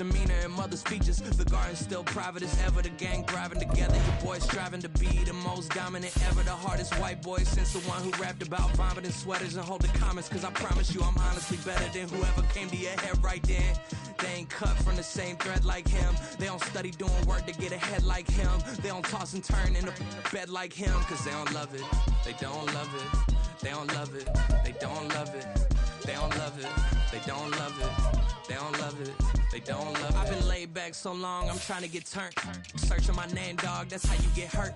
misdemeanor and mother's features. The garden's still private as ever. The gang thriving together. Your boys striving to be the most dominant ever. The hardest white boy since the one who rapped about vomiting sweaters and holding comments. Cause I promise you I'm honestly better than whoever came to your head right then. They ain't cut from the same thread like him. They don't study doing work to get ahead like him. They don't toss and turn in the bed like him. Cause they don't love it. They don't love it. They don't love it. They don't love it. They don't love it. They don't love it. They don't love it. They don't love it. I've been laid back so long, I'm trying to get turned. Searching my name, dog, that's how you get hurt.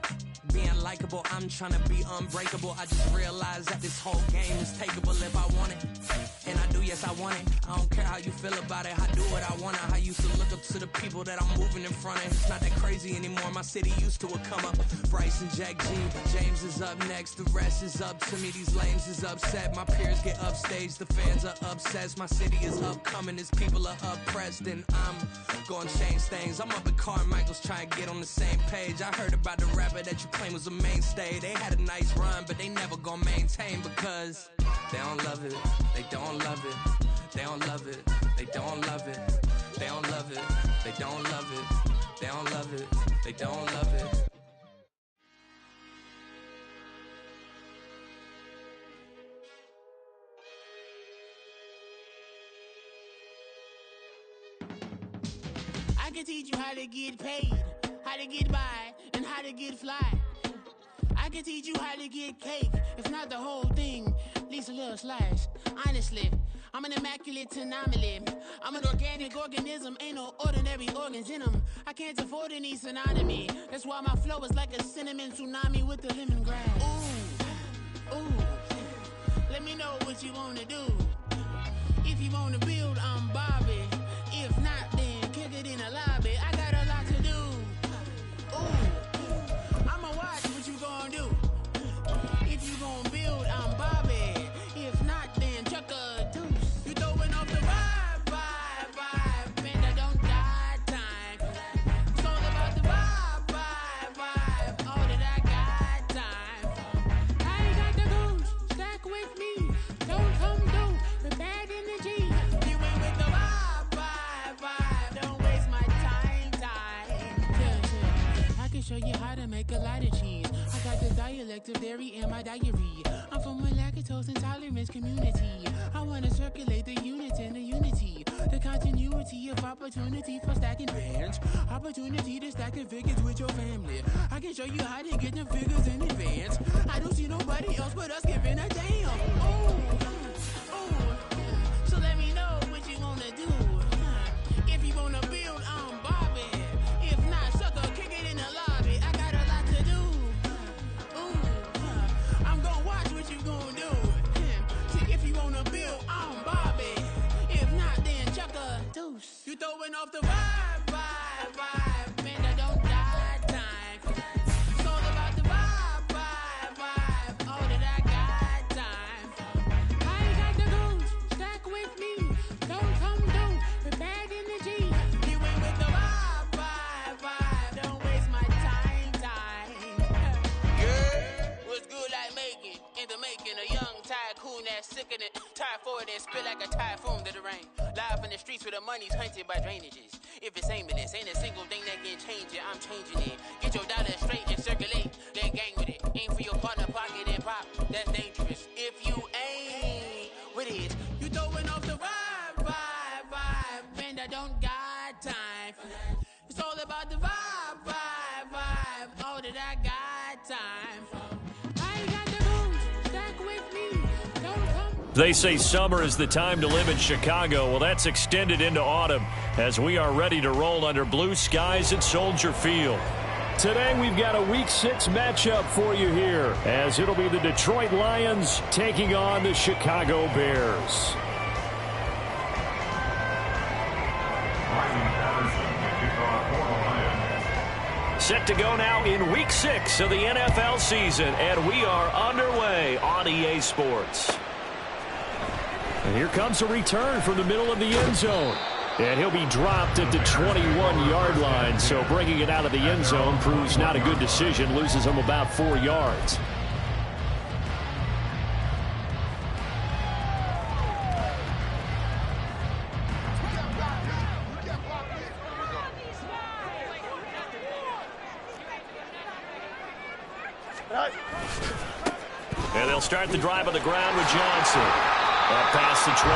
Being likable, I'm trying to be unbreakable. I just realized that this whole game is takeable if I want it. And I do, yes, I want it. I don't care how you feel about it. I do what I want. I used to look up to the people that I'm moving in front of. It's not that crazy anymore. My city used to a come up. Bryce and Jack G. James is up next. The rest is up to me. These lames is upset. My peers get upstage. The fans are obsessed. My city is upcoming. These people are oppressed. And I'm gonna change things. I'm up at Carmichael's trying to get on the same page. I heard about the rapper that you claim was a mainstay. They had a nice run, but they never gonna maintain because they don't love it. They don't love it. They don't love it. They don't love it. They don't love it. They don't love it. They don't love it. They don't love it. I can teach you how to get paid, how to get by, and how to get fly. I can teach you how to get cake, if not the whole thing, at least a little slice. Honestly, I'm an immaculate anomaly. I'm an organic organism, ain't no ordinary organs in them. I can't afford any synonymy. That's why my flow is like a cinnamon tsunami with the lemongrass. Ooh, ooh, let me know what you wanna do. If you wanna build, I'm Bobby. If not, then kick it in the lobby. I got a lot to do. Ooh, I'ma watch what you gon' do. If you gon' build, I'm Bobby. If not, then chuck a deuce. You throwing off the vibe, man, I don't die time. It's all about the vibe, all that I got time. I ain't got the goose, stack with me. Don't come through with bad energy. You ain't with the vibe, don't waste my time. Yeah. I can show you how to make a lot of cheese. I got the dialect of dairy in my diary. I'm from a lactose intolerance community. I wanna circulate the units and the unity. The continuity of opportunity for stacking bands. Opportunity to stack the figures with your family. I can show you how to get the figures in advance. I don't see nobody else but us giving a damn. Oh, so let me know what you wanna do. If you wanna build, I'm Bobby. If not, sucker, kick it in the lobby. I got a lot to do. I'm gonna watch what you gonna do. See, if you wanna build, I'm Bobby. If not, then chuck a deuce. You throwing off the vibe, man, I don't die time. It's all about the vibe, all that I got time. I ain't got the goose, stack with me. Don't come through with bad energy. You ain't with the vibe, don't waste my time. Yeah, what's good like making, in the making, a young tycoon that's sicker than typhoid and spit like a typhoon to the rain. Live in the streets where the money's hunted by drainages. If it's aimless, ain't a single thing that can change it, I'm changing it. Get your dollar straight and circulate, then gang with it. Aim for your partner, pocket and pop, that's dangerous. If you ain't with it, you throwing off the vibe, man, I don't got time for that. It's all about the vibe, all that I got time for. I ain't got the goose, stack with me, don't come. They say summer is the time to live in Chicago. Well, that's extended into autumn as we are ready to roll under blue skies at Soldier Field. Today we've got a Week 6 matchup for you here as it'll be the Detroit Lions taking on the Chicago Bears. Set to go now in Week 6 of the NFL season, and we are underway on EA Sports. And here comes a return from the middle of the end zone. And he'll be dropped at the 21-yard line, so bringing it out of the end zone proves not a good decision, loses him about 4 yards. And they'll start the drive on the ground with Johnson. Up past the 25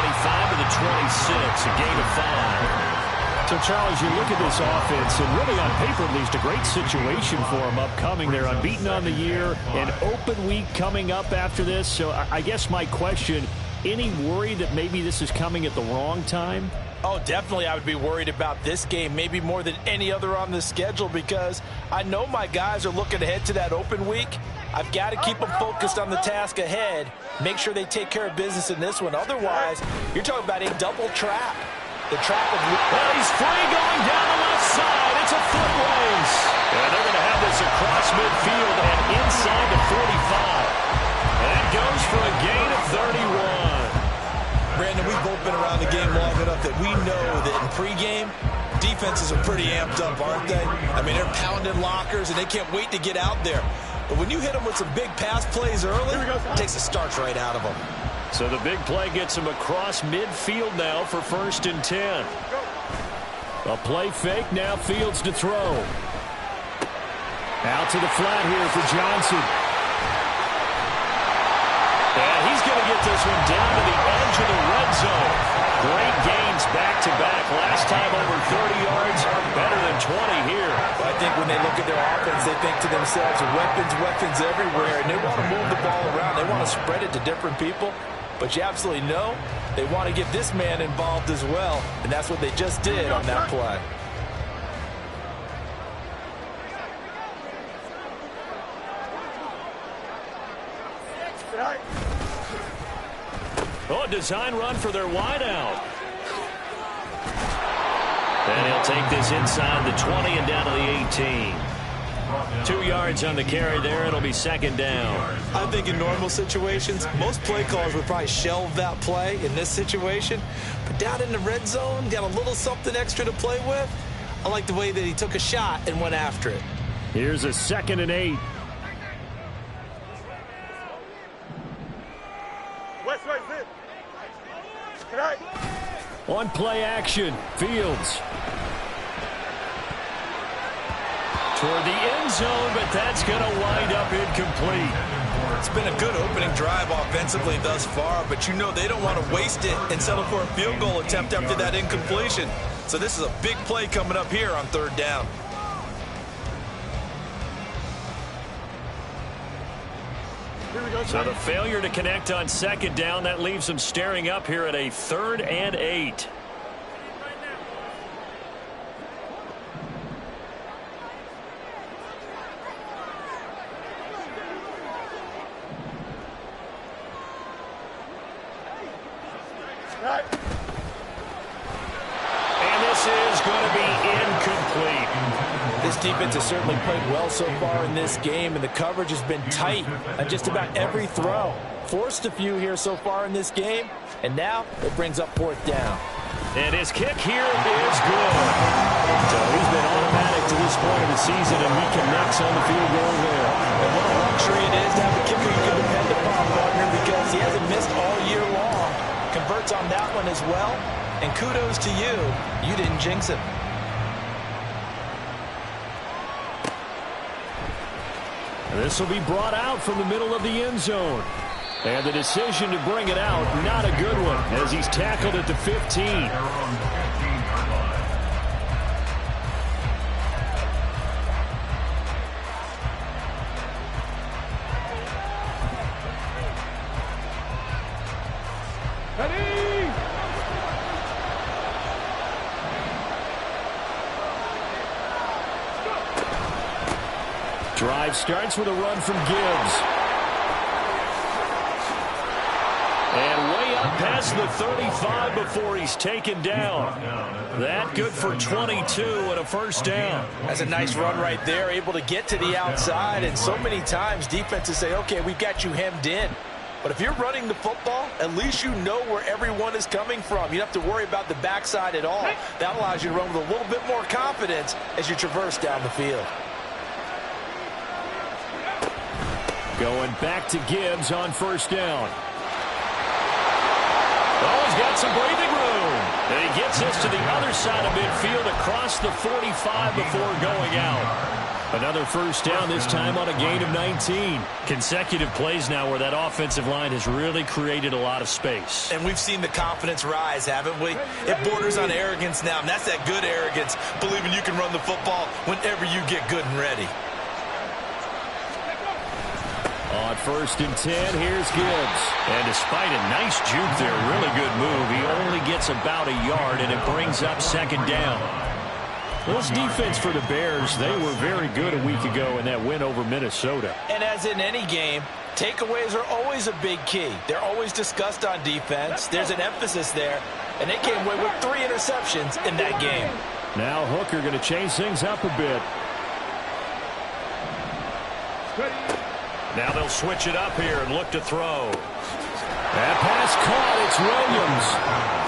to the 26, a gain of 5. So, Charles, you look at this offense, and really on paper, at least, a great situation for them upcoming. They're unbeaten on the year, an open week coming up after this. So I guess my question, any worry that maybe this is coming at the wrong time? Oh, definitely I would be worried about this game, maybe more than any other on the schedule, because I know my guys are looking ahead to that open week. I've got to keep them focused on the task ahead, make sure they take care of business in this one. Otherwise, you're talking about a double trap. The trap of... Well, he's free going down the left side. It's a foot race. And they're going to have this across midfield and inside the 45. And that goes for a gain of 31. Brandon, we've both been around the game long enough that we know that in pregame, defenses are pretty amped up, aren't they? I mean, they're pounding lockers, and they can't wait to get out there. But when you hit them with some big pass plays early, it takes the starch right out of them. So the big play gets him across midfield now for 1st and 10. A play fake, now Fields to throw. Out to the flat here for Johnson. And he's going to get this one down to the edge of the red zone. Great gains back-to-back. Last time over 30 yards, better than 20 here. Well, I think when they look at their offense, they think to themselves, weapons everywhere, and they want to move the ball around. They want to spread it to different people. But you absolutely know they want to get this man involved as well, and that's what they just did on that play. Oh, a design run for their wideout. And he'll take this inside the 20 and down to the 18. 2 yards on the carry there. It'll be 2nd down. I think in normal situations, most play callers would probably shelve that play in this situation. But down in the red zone, got a little something extra to play with. I like the way that he took a shot and went after it. Here's a 2nd and 8. On play action, Fields. Toward the end zone, but that's going to wind up incomplete. It's been a good opening drive offensively thus far, but you know they don't want to waste it and settle for a field goal attempt after that incompletion. So this is a big play coming up here on 3rd down. So the failure to connect on 2nd down, that leaves them staring up here at a 3rd and 8. And this is going to be incomplete. This defense has certainly played well so far in this game, and the coverage has been tight on just about every throw. Forced a few here so far in this game, and now it brings up 4th down. And his kick here is good. So he's been automatic to this point of the season, and he connects on the field goal there. And what a luxury it is to have a kicker you can depend upon, partner, because he hasn't missed all year long. Converts on that one as well, and kudos to you. You didn't jinx him. This will be brought out from the middle of the end zone. And the decision to bring it out, not a good one, as he's tackled at the 15. Drive starts with a run from Gibbs. And way up past the 35 before he's taken down. That good for 22 and a 1st down. That's a nice run right there, able to get to the outside. And so many times defenses say, okay, we've got you hemmed in. But if you're running the football, at least you know where everyone is coming from. You don't have to worry about the backside at all. That allows you to run with a little bit more confidence as you traverse down the field. Going back to Gibbs on 1st down. Oh, he's got some breathing room. And he gets this to the other side of midfield across the 45 before going out. Another first down, this time on a gain of 19. Consecutive plays now where that offensive line has really created a lot of space. And we've seen the confidence rise, haven't we? It borders on arrogance now, and that's that good arrogance, believing you can run the football whenever you get good and ready. On 1st and 10, here's Gibbs. And despite a nice juke there, really good move, he only gets about a yard, and it brings up 2nd down. This defense for the Bears, they were very good a week ago in that win over Minnesota. And as in any game, takeaways are always a big key. They're always discussed on defense. There's an emphasis there, and they came away with 3 interceptions in that game. Now Hooker going to change things up a bit. Now they'll switch it up here and look to throw. That pass caught. It's Williams.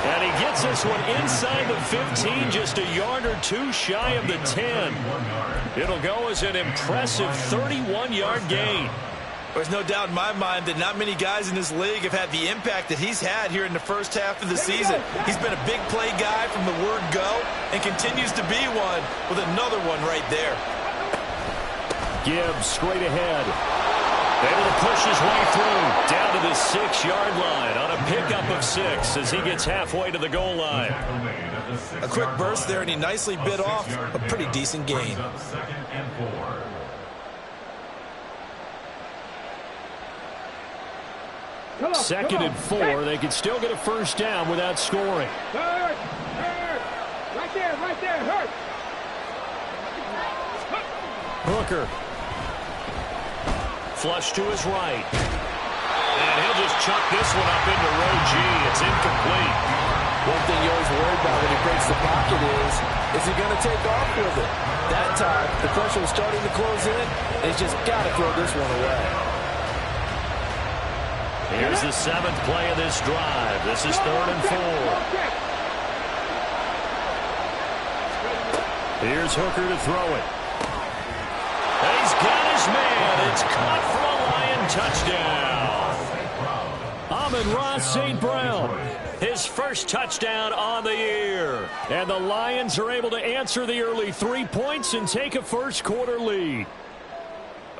And he gets this one inside the 15, just a yard or 2 shy of the 10. It'll go as an impressive 31-yard gain. There's no doubt in my mind that not many guys in this league have had the impact that he's had here in the first half of the season. He's been a big play guy from the word go and continues to be one with another one right there. Gibbs straight ahead. Able to push his way through down to the 6-yard line on a pickup of 6 as he gets halfway to the goal line. A quick burst there, and he nicely bit off a pretty decent gain. Second and 4. They can still get a first down without scoring. Hurt. Right there, hurt. Hooker. Flush to his right. And he'll just chuck this one up into row G. It's incomplete. One thing you always worry about when he breaks the pocket is he going to take off with it? That time, the pressure was starting to close in, and he's just got to throw this one away. Here's the 7th play of this drive. This is 3rd and 4. Here's Hooker to throw it. And he's got his man. It's caught for a Lion touchdown. Amon-Ra St. Brown, his first touchdown on the year. And the Lions are able to answer the early 3 points and take a first-quarter lead.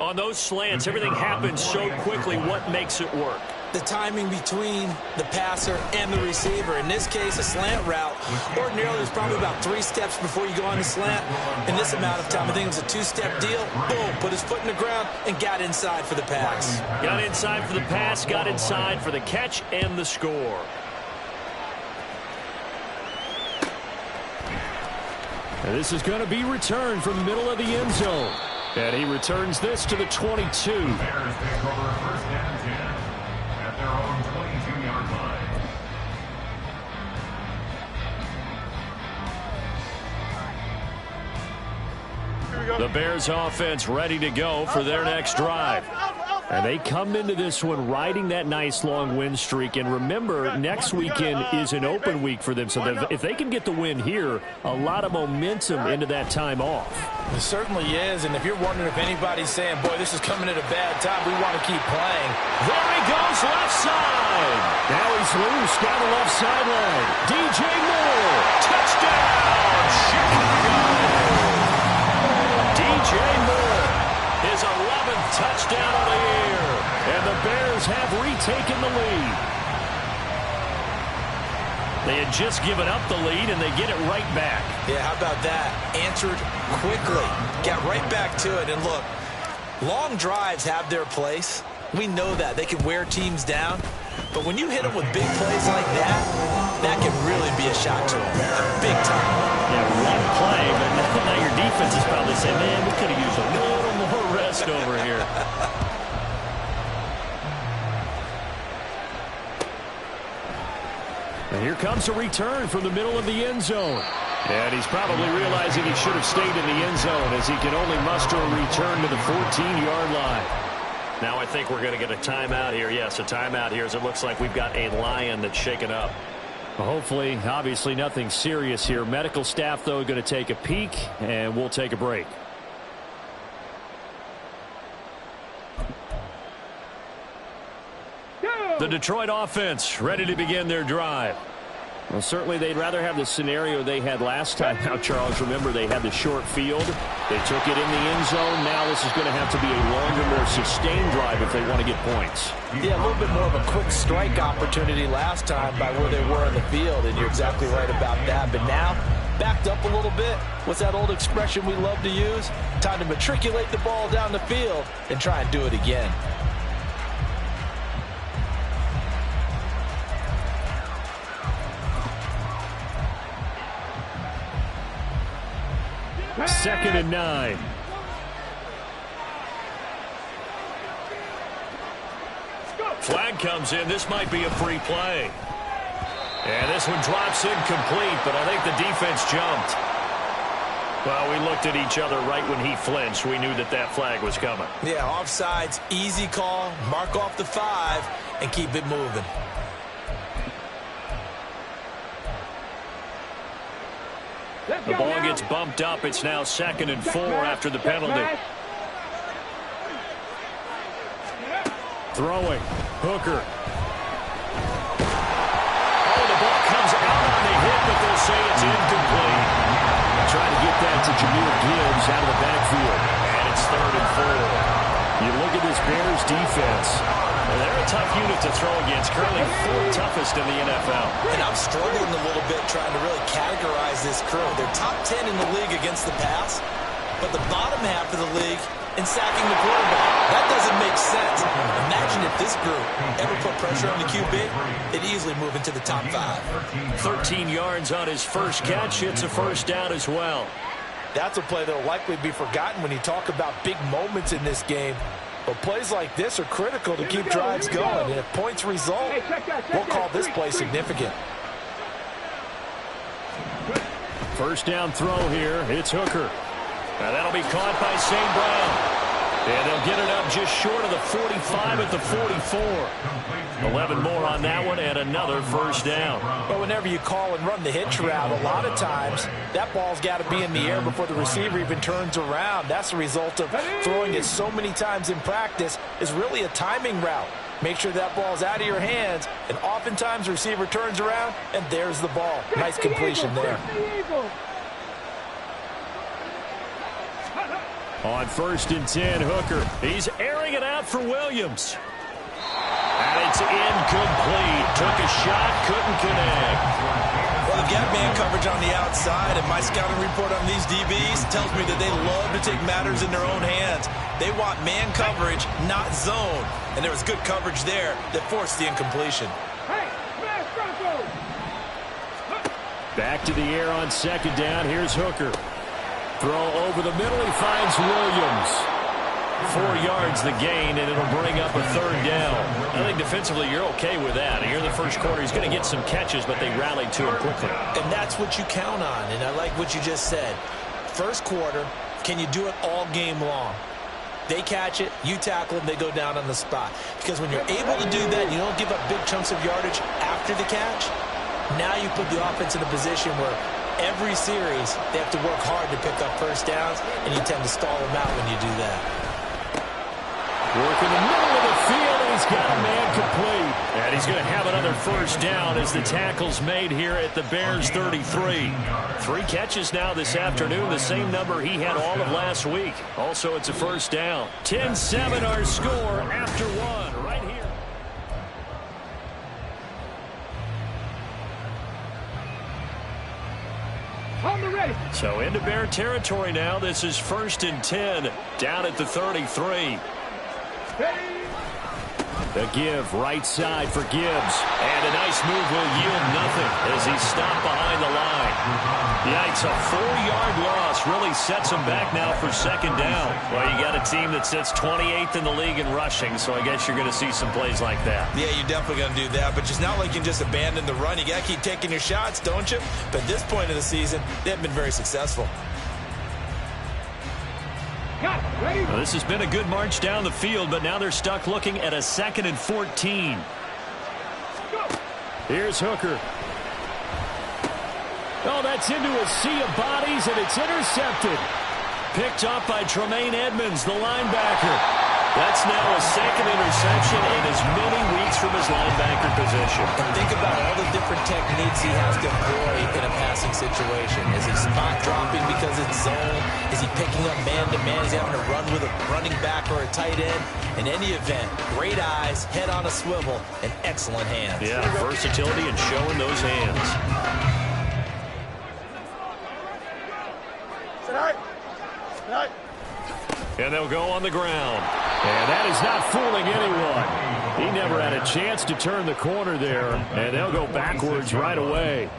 On those slants, everything happens so quickly. What makes it work? The timing between the passer and the receiver. In this case, a slant route. Ordinarily, it's probably about 3 steps before you go on the slant. In this amount of time, I think it was a 2-step deal. Boom, put his foot in the ground and got inside for the pass. Got inside for the pass, got inside for the catch and the score. And this is going to be returned from the middle of the end zone. And he returns this to the 22. Bears take over 1st and 10 at their own 22-yard line. The Bears offense ready to go for their next drive. And they come into this one riding that nice long win streak. And remember, next weekend is an open week for them. So if they can get the win here, a lot of momentum into that time off. It certainly is. And if you're wondering if anybody's saying, boy, this is coming at a bad time, we want to keep playing. There he goes, left side. Now he's loose down the left sideline. DJ Moore, touchdown, Chicago. DJ Moore, his 11th touchdown of the year. And the Bears have retaken the lead. They had just given up the lead, and they get it right back. Yeah, how about that? Answered quickly. Got right back to it. And look, long drives have their place. We know that. They can wear teams down. But when you hit them with big plays like that, that can really be a shot to them. Big time. Yeah, one play, but now your defense is probably saying, man, we could have used a little more rest over here. And here comes a return from the middle of the end zone. And he's probably realizing he should have stayed in the end zone as he can only muster a return to the 14-yard line. Now I think we're going to get a timeout here. Yes, a timeout here as it looks like we've got a Lion that's shaken up. Well, hopefully, obviously nothing serious here. Medical staff, though, going to take a peek, and we'll take a break. The Detroit offense ready to begin their drive. Well, certainly they'd rather have the scenario they had last time. Now, Charles, remember they had the short field. They took it in the end zone. Now this is going to have to be a longer, more sustained drive if they want to get points. Yeah, a little bit more of a quick strike opportunity last time by where they were in the field, and you're exactly right about that. But now, backed up a little bit. What's that old expression we love to use? Time to matriculate the ball down the field and try and do it again. Second and 9. Flag comes in. This might be a free play. And this one drops incomplete, but I think the defense jumped. Well, we looked at each other right when he flinched. We knew that that flag was coming. Yeah, offsides, easy call. Mark off the 5 and keep it moving. The ball gets bumped up. It's now 2nd and 4 after the penalty. Throwing. Hooker. Oh, the ball comes out on the hit, but they'll say it's incomplete. Trying to get that to Jahmyr Gibbs out of the backfield. And it's 3rd and 4. You look at this Bears defense. They're a tough unit to throw against, currently 4th toughest in the NFL. And I'm struggling a little bit trying to really categorize this crew. They're top 10 in the league against the pass, but the bottom half of the league in sacking the quarterback. That doesn't make sense. Imagine if this group ever put pressure on the QB, they'd easily move into the top 5. 13 yards on his first catch. It's a first down as well. That's a play that will likely be forgotten when you talk about big moments in this game. But plays like this are critical to keep drives going. And if points result, we'll call this play significant. First down throw here. It's Hooker. Now that'll be caught by St. Brown. And they'll get it up just short of the 45 at the 44. 11 more on that one and another first down. But whenever you call and run the hitch route, a lot of times that ball's got to be in the air before the receiver even turns around. That's the result of throwing it so many times in practice is really a timing route. Make sure that ball's out of your hands, and oftentimes the receiver turns around, and there's the ball. Nice completion there. On 1st and 10, Hooker. He's airing it out for Williams. And it's incomplete. Took a shot, couldn't connect. Well, they've got man coverage on the outside, and my scouting report on these DBs tells me that they love to take matters in their own hands. They want man coverage, not zone. And there was good coverage there that forced the incompletion. Back to the air on 2nd down. Here's Hooker. Throw over the middle. He finds Williams. 4 yards the gain, and it'll bring up a 3rd down. I think defensively you're okay with that. Here in the first quarter, he's going to get some catches, but they rallied to him quickly. And that's what you count on, and I like what you just said. First quarter, can you do it all game long? They catch it, you tackle them, they go down on the spot. Because when you're able to do that, you don't give up big chunks of yardage after the catch. Now you put the offense in a position where every series they have to work hard to pick up first downs, and you tend to stall them out when you do that. Work in the middle of the field, and he's got a man complete. And he's going to have another first down as the tackle's made here at the Bears 33. 3 catches now this afternoon, the same number he had all of last week. Also, it's a first down. 10-7 our score after 1 right here. So into Bear territory now. This is 1st and 10 down at the 33. The give right side for Gibbs. And a nice move will yield nothing as he's stopped behind the line. Yikes, a 4-yard loss really sets him back now for 2nd down. Well, you got a team that sits 28th in the league in rushing, so I guess you're going to see some plays like that. Yeah, you're definitely going to do that, but it's not like you can just abandon the run. You got to keep taking your shots, don't you? But at this point of the season, they haven't been very successful. Well, this has been a good march down the field, but now they're stuck looking at a 2nd and 14. Here's Hooker. Oh, that's into a sea of bodies, and it's intercepted. Picked up by Tremaine Edmonds, the linebacker. That's now a second interception in as many weeks from his linebacker position. And think about all the different techniques he has to employ in a passing situation. Is he spot dropping because it's zone? Is he picking up man-to-man? Is he having to run with a running back or a tight end? In any event, great eyes, head on a swivel, and excellent hands. Yeah, versatility and showing those hands. And they'll go on the ground. And that is not fooling anyone. He never had a chance to turn the corner there, and they'll go backwards right away.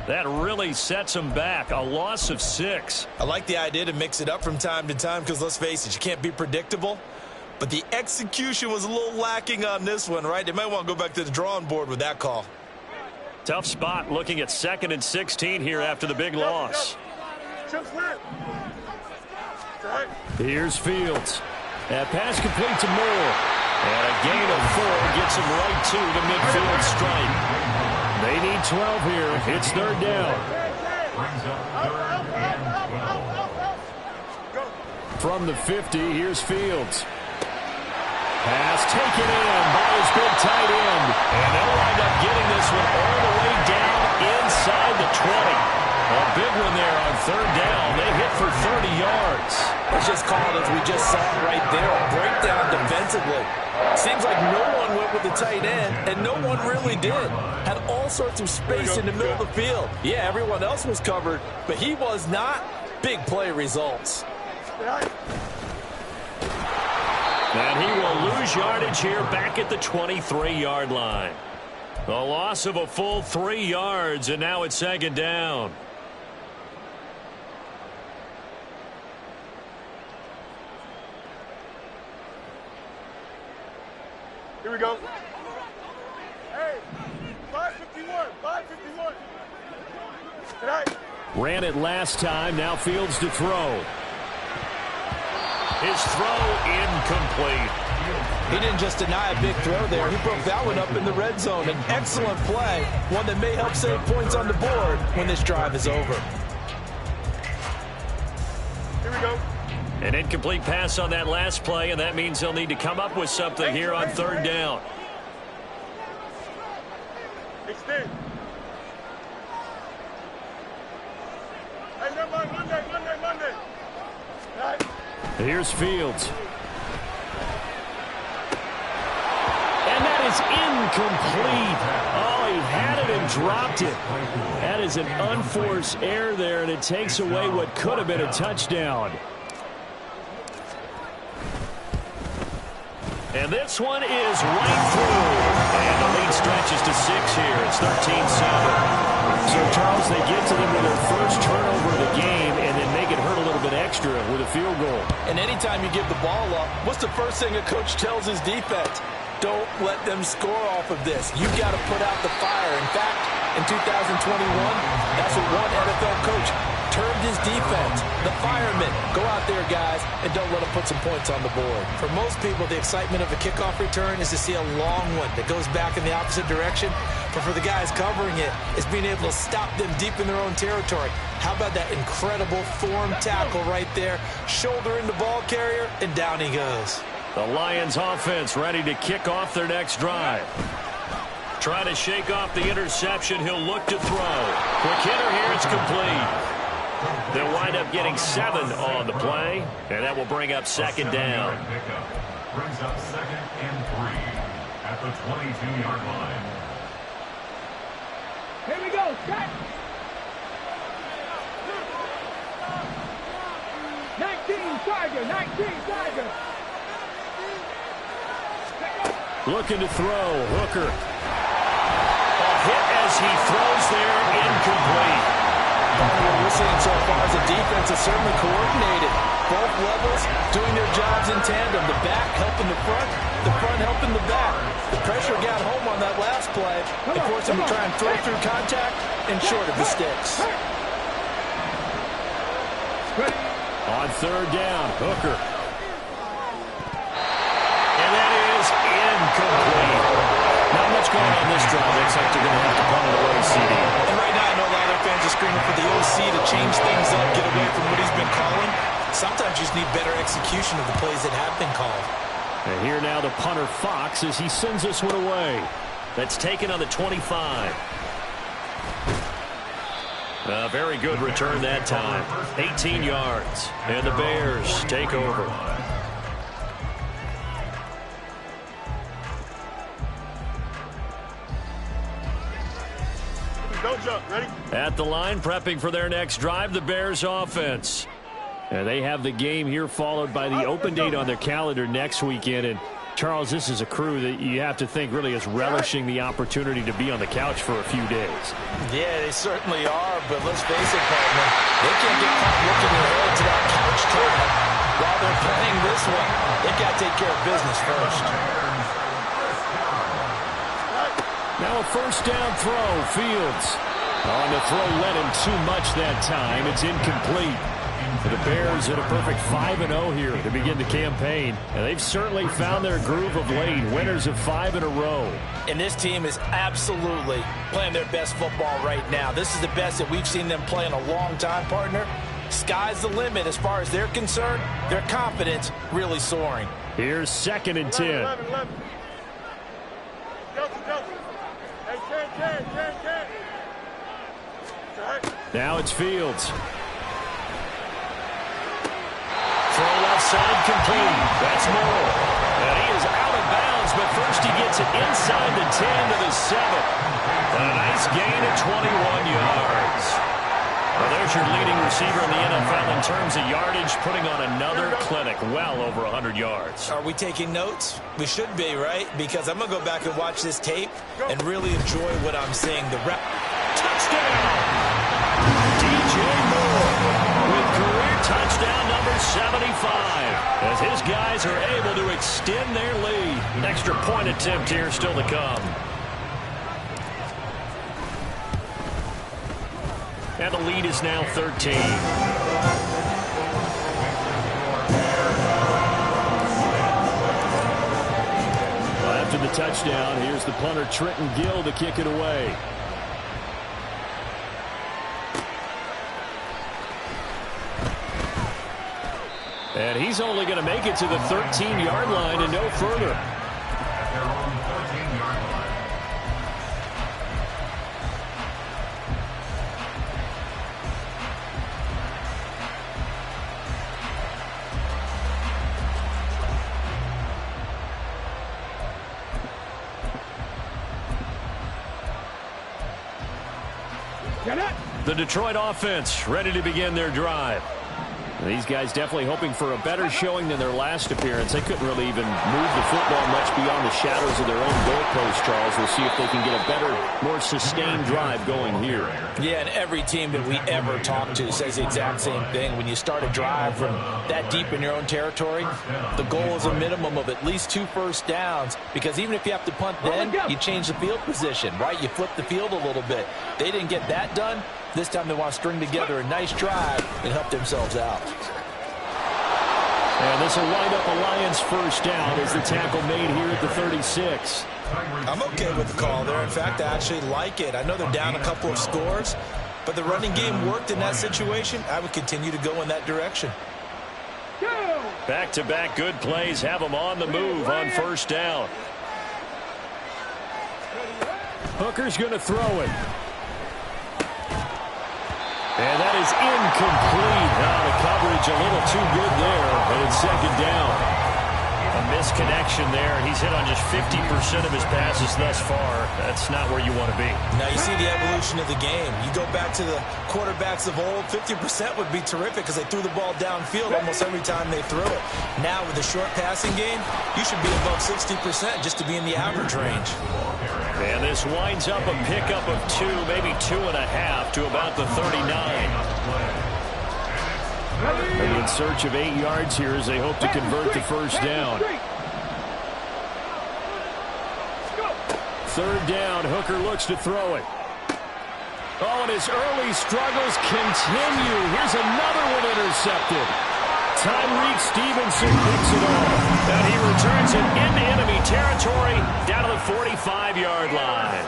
That really sets them back. A loss of 6. I like the idea to mix it up from time to time because, let's face it, you can't be predictable. But the execution was a little lacking on this one, right? They might want to go back to the drawing board with that call. Tough spot looking at 2nd and 16 here after the big loss. Here's Fields. That pass complete to Moore. And a gain of 4 gets him right to the midfield stripe. They need 12 here. It's 3rd down. From the 50, here's Fields. Pass taken in by his big tight end. And they'll wind up getting this one all the way down inside the 20. A big one there on 3rd down. They hit for 30 yards. Let's just call it as we just saw it right there. A breakdown defensively. Seems like no one went with the tight end, and no one really did. Had all sorts of space in the middle of the field. Yeah, everyone else was covered, but he was not. Big play results. And he will lose yardage here back at the 23-yard line. A loss of a full 3 yards, and now it's 2nd down. Here we go. Hey, 551, 551. Tonight. Ran it last time, now Fields to throw. His throw incomplete. He didn't just deny a big throw there. He broke that one up in the red zone. An excellent play, one that may help save points on the board when this drive is over. Here we go. An incomplete pass on that last play, and that means they'll need to come up with something here on 3rd down. Extend. Hey, Monday. Right. Here's Fields. And that is incomplete. Oh, he had it and dropped it. That is an unforced error there, and it takes away what could have been a touchdown. And this one is right through. And the lead stretches to 6 here. It's 13-7. So, Charles, they get to them with their first turnover of the game and then make it hurt a little bit extra with a field goal. And anytime you give the ball up, what's the first thing a coach tells his defense? Don't let them score off of this. You've got to put out the fire. In fact, in 2021, that's what one NFL coach termed his defense, the firemen. Go out there, guys, and don't let them put some points on the board. For most people, the excitement of a kickoff return is to see a long one that goes back in the opposite direction. But for the guys covering it, it's being able to stop them deep in their own territory. How about that incredible form tackle right there? Shoulder in the ball carrier, and down he goes. The Lions offense ready to kick off their next drive. Trying to shake off the interception. He'll look to throw. Quick hitter here. It's complete. They'll wind up getting 7 on the play, and that will bring up 2nd down. Brings up 2nd and 3 at the 22-yard line. Here we go. Set. 19 Tiger. Looking to throw. Hooker. A hit as he throws there. Incomplete. What we're seeing so far is the defense is certainly coordinated. Both levels doing their jobs in tandem. The back helping the front helping the back. The pressure got home on that last play. They forced him to try and throw through contact and short of the sticks. On 3rd down, Hooker. And that is incomplete. Not much going on this drive. Looks like they're going to have to punt it away, CD. And right now, I know a lot of fans are screaming for the OC to change things up, get away from what he's been calling. Sometimes you just need better execution of the plays that have been called. And here now the punter Fox as he sends this one away. That's taken on the 25. A very good return that time. 18 yards. And the Bears take over. Don't jump. Ready? At the line, prepping for their next drive, the Bears offense. And they have the game here followed by the open date on their calendar next weekend. And Charles, this is a crew that you have to think really is relishing the opportunity to be on the couch for a few days. Yeah, they certainly are, but let's face it, partner, they can't get caught looking ahead to that couch time while they're playing this one. They got to take care of business first. Now a first down throw, Fields. On the throw, led him too much that time. It's incomplete. The Bears at a perfect 5-0 here to begin the campaign. And they've certainly found their groove of late. Winners of 5 in a row. And this team is absolutely playing their best football right now. This is the best that we've seen them play in a long time, partner. Sky's the limit as far as they're concerned. Their confidence really soaring. Here's 2nd and 10. 11. Kelsey. Hey, Ken. Now it's Fields. Throw left side complete. That's Moore. And he is out of bounds, but first he gets it inside the 10 to the 7. And a nice gain of 21 yards. Well, there's your leading receiver in the NFL in terms of yardage, putting on another clinic, well over 100 yards. Are we taking notes? We should be, right? Because I'm going to go back and watch this tape and really enjoy what I'm seeing. Touchdown! DJ Moore with career touchdown number 75 as his guys are able to extend their lead. Extra point attempt here still to come. And the lead is now 13. After the touchdown, here's the punter Trenton Gill to kick it away. And he's only going to make it to the 13-yard line and no further. At their own 14-yard line. The Detroit offense ready to begin their drive. These guys definitely hoping for a better showing than their last appearance. They couldn't really even move the football much beyond the shadows of their own goalpost, Charles. We'll see if they can get a better, more sustained drive going here. Yeah, and every team that we ever talk to says the exact same thing. When you start a drive from that deep in your own territory, the goal is a minimum of at least 2 first downs, because even if you have to punt then, you change the field position, right? You flip the field a little bit. They didn't get that done. This time they want to string together a nice drive and help themselves out. And this will wind up a Lions first down as the tackle made here at the 36. I'm okay with the call there. In fact, I actually like it. I know they're down a couple of scores, but the running game worked in that situation. I would continue to go in that direction. Back-to-back good plays have them on the move on first down. Hooker's going to throw it. And that is incomplete. The coverage a little too good there, and it's 2nd down. A misconnection there. He's hit on just 50% of his passes thus far. That's not where you want to be. Now you see the evolution of the game. You go back to the quarterbacks of old, 50% would be terrific because they threw the ball downfield almost every time they threw it. Now with the short passing game, you should be above 60% just to be in the average range. And this winds up a pickup of 2, maybe 2.5 to about the 39. And in search of 8 yards here as they hope to convert the first down. 3rd down, Hooker looks to throw it. Oh, and his early struggles continue. Here's another one intercepted. Tyreek Stevenson picks it off. And he returns it into enemy territory down to the 45-yard line.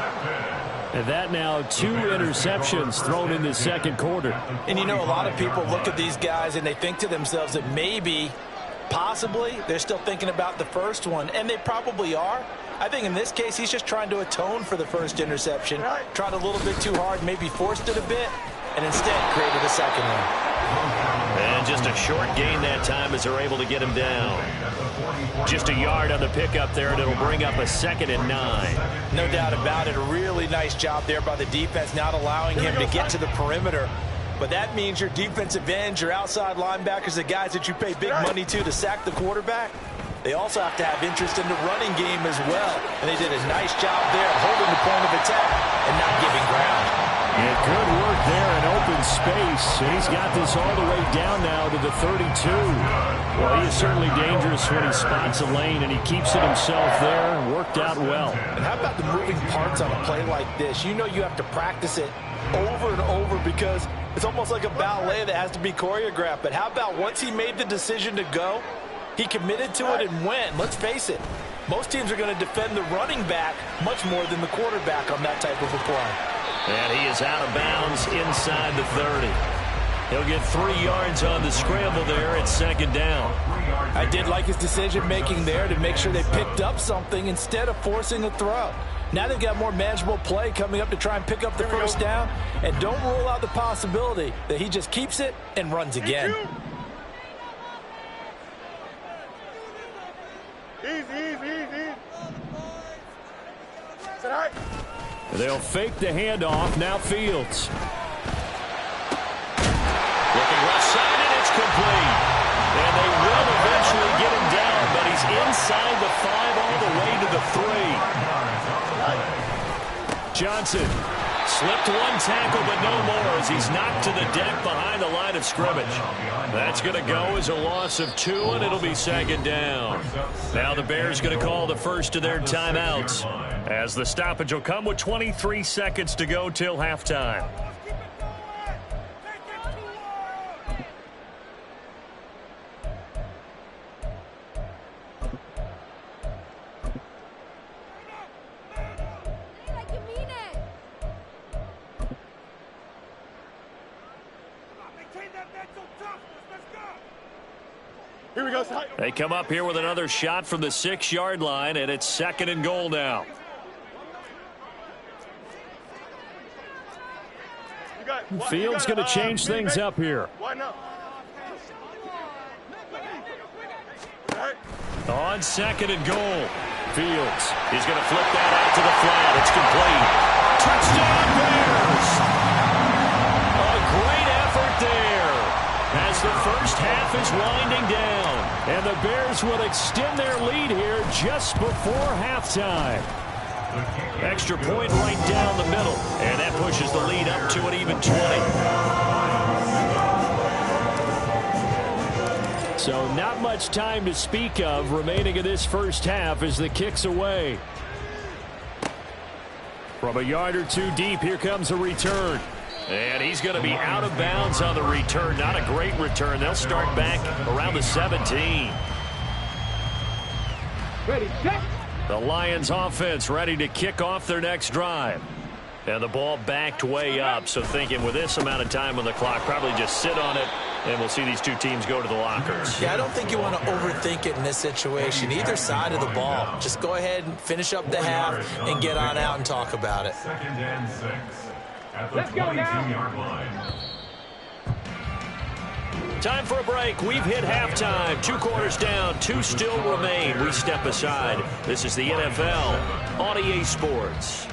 And that now 2 interceptions thrown in the 2nd quarter. And you know, a lot of people look at these guys and they think to themselves that maybe Possibly. They're still thinking about the first one, and they probably are. I think in this case, he's just trying to atone for the first interception. Tried a little bit too hard, maybe forced it a bit, and instead created a second one. And just a short gain that time as they're able to get him down. Just a yard on the pickup there, and it'll bring up a 2nd and 9. No doubt about it. A really nice job there by the defense, not allowing him to get to the perimeter. But that means your defensive ends, your outside linebackers, the guys that you pay big money to sack the quarterback, they also have to have interest in the running game as well. And they did a nice job there of holding the point of attack and not giving ground. Yeah, good work there in open space. And he's got this all the way down now to the 32. Well, he is certainly dangerous when he spots a lane, and he keeps it himself there. Worked out well. And how about the moving parts on a play like this? You know you have to practice it over and over because it's almost like a ballet that has to be choreographed. But how about once he made the decision to go, he committed to it and went. Let's face it, most teams are going to defend the running back much more than the quarterback on that type of a play. And he is out of bounds inside the 30. He'll get 3 yards on the scramble there at 2nd down. I did like his decision-making there to make sure they picked up something instead of forcing a throw. Now they've got more manageable play coming up to try and pick up the first down. And don't rule out the possibility that he just keeps it and runs again. Easy. Tonight. They'll fake the handoff. Now Fields. Looking left side, and it's complete. And they will eventually get him down, but he's inside the 5 all the way to the 3. Johnson slipped 1 tackle, but no more as he's knocked to the deck behind the line of scrimmage. That's going to go as a loss of 2, and it'll be 2nd down. Now the Bears going to call the first of their timeouts, as the stoppage will come with 23 seconds to go till halftime. Here we go. They come up here with another shot from the 6-yard line, and it's 2nd and goal now. Fields going to change things up here. Why not? On 2nd and goal, Fields. He's going to flip that out to the flat. It's complete. Touchdown, Bears! A great effort there as the first half is winding down. And the Bears will extend their lead here just before halftime. Extra point right down the middle. And that pushes the lead up to an even 20. So not much time to speak of remaining in this first half as the kick's away. From a yard or 2 deep, here comes a return. And he's going to be out of bounds on the return. Not a great return. They'll start back around the 17. Ready, set. The Lions offense ready to kick off their next drive. And the ball backed way up. So thinking with this amount of time on the clock, probably just sit on it. And we'll see these two teams go to the lockers. Yeah, I don't think you want to overthink it in this situation. Either side of the ball. Just go ahead and finish up the half and get on out and talk about it. 2nd and 6 at the 22-yard line. Time for a break. We've hit halftime. 2 quarters down. 2 still remain. We step aside. This is the NFL on EA Sports.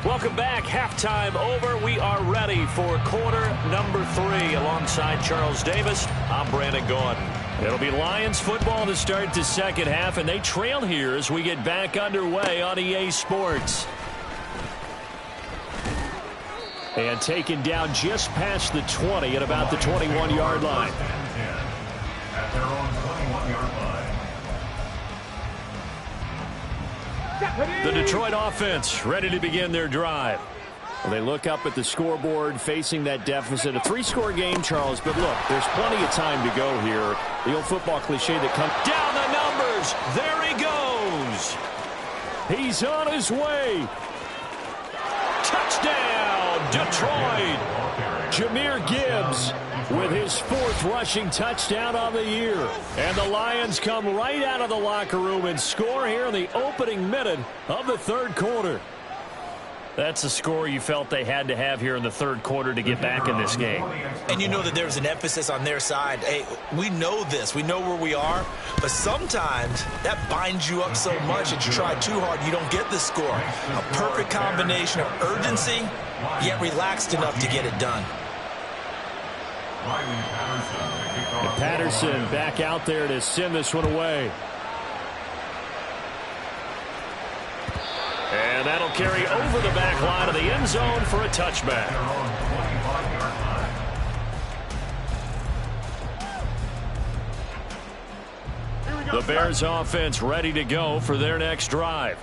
Welcome back. Halftime over. We are ready for quarter number 3. Alongside Charles Davis, I'm Brandon Gordon. It'll be Lions football to start the second half, and they trail here as we get back underway on EA Sports. And taken down just past the 20 at about the 21-yard line. At their own 21-yard line. The Detroit offense ready to begin their drive. Well, they look up at the scoreboard facing that deficit. A 3-score game, Charles, but look, there's plenty of time to go here. The old football cliche that comes down the numbers. There he goes. He's on his way. Touchdown, Detroit! Jahmyr Gibbs with his 4th rushing touchdown on the year. And the Lions come right out of the locker room and score here in the opening minute of the 3rd quarter. That's a score you felt they had to have here in the 3rd quarter to get back in this game. And you know that there's an emphasis on their side. Hey, we know this. We know where we are. But sometimes that binds you up so much that you try too hard, you don't get the score. A perfect combination of urgency, yet relaxed enough to get it done. And Patterson back out there to send this one away. And that'll carry over the back line of the end zone for a touchback. The Bears offense ready to go for their next drive.